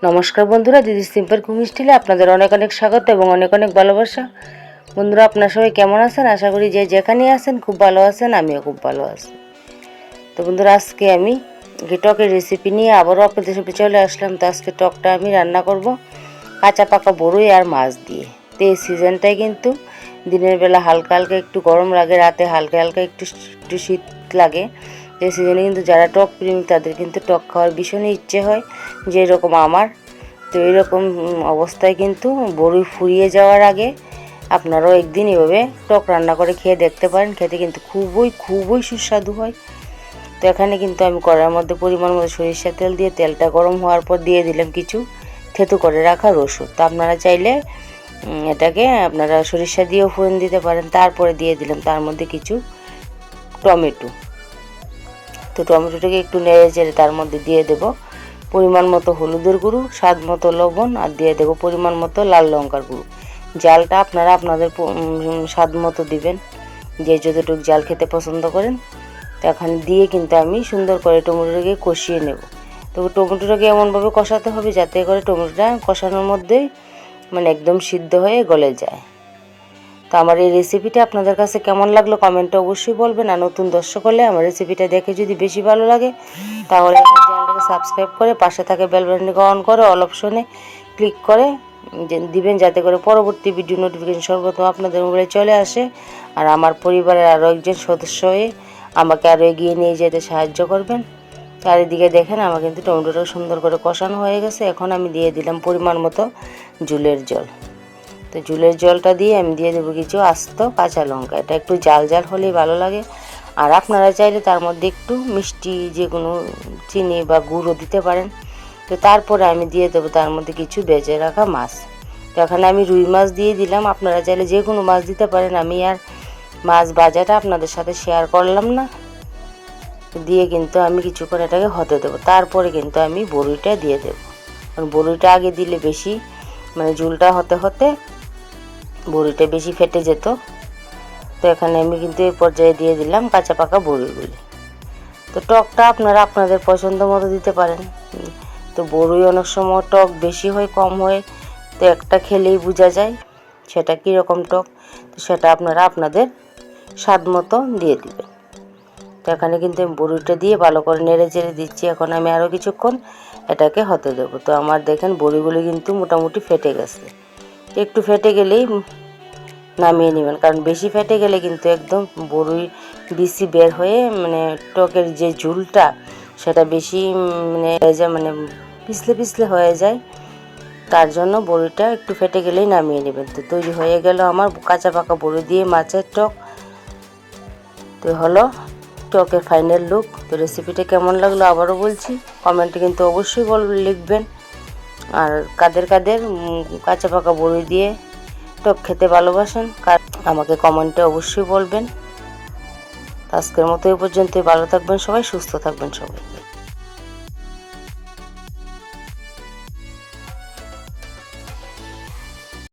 নমস্কার বন্ধুরা, দিদি সিম্পল কুকিং স্টাইলে আপনাদের অনেক অনেক স্বাগত এবং অনেক অনেক ভালোবাসা। বন্ধুরা, আপনারা সবাই কেমন আছেন? আশা করি যে যেখানে আছেন খুব ভালো আছেন, আমিও খুব ভালো আছি। তো বন্ধুরা, আজকে আমি টকের রেসিপি নিয়ে আবারও আপনাদের সাথে চলে আসলাম। তো আজকে টকটা আমি রান্না করব কাঁচা পাকা বড়ই আর মাছ দিয়ে। তো এই সিজনটাই কিন্তু দিনের বেলা হালকা হালকা একটু গরম লাগে, রাতে হালকা হালকা একটু একটু শীত লাগে। এই সিজনে কিন্তু যারা টক প্রেমী তাদের কিন্তু টক খাওয়ার ভীষণই ইচ্ছে হয়, যেরকম আমার। তো এইরকম অবস্থায় কিন্তু বড়ি ফুরিয়ে যাওয়ার আগে আপনারাও একদিন এভাবে টক রান্না করে খেয়ে দেখতে পারেন। খেতে কিন্তু খুবই সুস্বাদু হয়। তো এখানে কিন্তু আমি কড়াইয়ের মধ্যে পরিমাণ মতো সরিষার তেল দিয়ে তেলটা গরম হওয়ার পর দিয়ে দিলাম কিছু থেতু করে রাখা রসুন। তো আপনারা চাইলে এটাকে আপনারা সরিষা দিয়েও ফোড়ন দিতে পারেন। তারপরে দিয়ে দিলাম তার মধ্যে কিছু টমেটো। তো টমেটোটাকে একটু নেড়ে চেড়ে তার মধ্যে দিয়ে দেব পরিমাণ মতো হলুদের গুঁড়ো, স্বাদ মতো লবণ, আর দিয়ে দেবো পরিমাণ মতো লাল লঙ্কার গুঁড়ো। জালটা আপনারা আপনাদের স্বাদ মতো দিবেন, যে যতটুকু জাল খেতে পছন্দ করেন। তো এখানে দিয়ে কিন্তু আমি সুন্দর করে টমেটোটাকে কষিয়ে নেব। তো টমেটোটাকে এমনভাবে কষাতে হবে যাতে করে টমেটোটা কষানোর মধ্যেই একদম সিদ্ধ হয়ে গলে যায়। তো আমার এই রেসিপিটা আপনাদের কাছে কেমন লাগলো কমেন্টে অবশ্যই বলবেন। আর নতুন দর্শক হলে আমার রেসিপিটা দেখে যদি বেশি ভালো লাগে তাহলে আমার চ্যানেলটাকে সাবস্ক্রাইব করে পাশে থাকে বেল বাটনটিকে অন করে অল অপশনে ক্লিক করে দিবেন, যাতে করে পরবর্তী ভিডিও নোটিফিকেশন সর্বপ্রথম আপনাদের মোবাইলে চলে আসে। আর আমার পরিবারের আরও একজন সদস্য হয়ে আমাকে আরও এগিয়ে নিয়ে যেতে সাহায্য করবেন। চারিদিকে দেখেন আমার কিন্তু টমেটোটা সুন্দর করে কষানো হয়ে গেছে। এখন আমি দিয়ে দিলাম পরিমাণ মতো ঝুলের জল। তো ঝুলের জলটা দিয়ে আমি দিয়ে দেবো কিছু আস্ত কাঁচা লঙ্কা। এটা একটু জাল জাল হলেই ভালো লাগে। আর আপনারা চাইলে তার মধ্যে একটু মিষ্টি যে কোনো চিনি বা গুঁড়ো দিতে পারেন। তো তারপরে আমি দিয়ে দেবো তার মধ্যে কিছু ভেজে রাখা মাছ। তো এখানে আমি রুই মাছ দিয়ে দিলাম, আপনারা চাইলে যে কোনো মাছ দিতে পারেন। আমি আর মাছ ভাজাটা আপনাদের সাথে শেয়ার করলাম না। দিয়ে কিন্তু আমি কিছুক্ষণ এটাকে হতে দেবো। তারপরে কিন্তু আমি বড়িটা দিয়ে দেবো, কারণ বড়িটা আগে দিলে বেশি ঝুলটা হতে হতে বড়িটা বেশি ফেটে যেত। তো এখানে আমি কিন্তু এই পর্যায়ে দিয়ে দিলাম কাঁচা পাকা বড়িগুলি। তো টকটা আপনারা আপনাদের পছন্দ মতো দিতে পারেন। তো বড়ি অনেক সময় টক বেশি হয় কম হয়, তো একটা খেলেই বোঝা যায় সেটা কীরকম টক। তো সেটা আপনারা আপনাদের স্বাদ মতো দিয়ে দিবেন। তো এখানে কিন্তু আমি বড়িটা দিয়ে ভালো করে নেড়ে চেড়ে দিচ্ছি। এখন আমি আরও কিছুক্ষণ এটাকে হতে দেবো। তো আমার দেখেন বড়িগুলি কিন্তু মোটামুটি ফেটে গেছে। একটু ফেটে গেলেই নামিয়ে নেবেন, কারণ বেশি ফেটে গেলে কিন্তু একদম বড়ি বেশি বের হয়ে টকের যে ঝুলটা সেটা বেশি হয়ে যায়, পিছলে পিছলে হয়ে যায়। তার জন্য বড়িটা একটু ফেটে গেলেই নামিয়ে নেবেন। তো তৈরি হয়ে গেল আমার কাঁচা পাকা বড়ি দিয়ে মাছের টক। তো হলো টকের ফাইনাল লুক। তো রেসিপিটা কেমন লাগলো আবারও বলছি, কমেন্টে কিন্তু অবশ্যই লিখবেন। আর কাদের কাদের কাঁচা পাকা বড়ি দিয়ে টক খেতে ভালোবাসেন আমাকে কমেন্টে অবশ্যই বলবেন। আজকের মতো এই পর্যন্তই। ভালো থাকবেন সবাই, সুস্থ থাকবেন সবাই।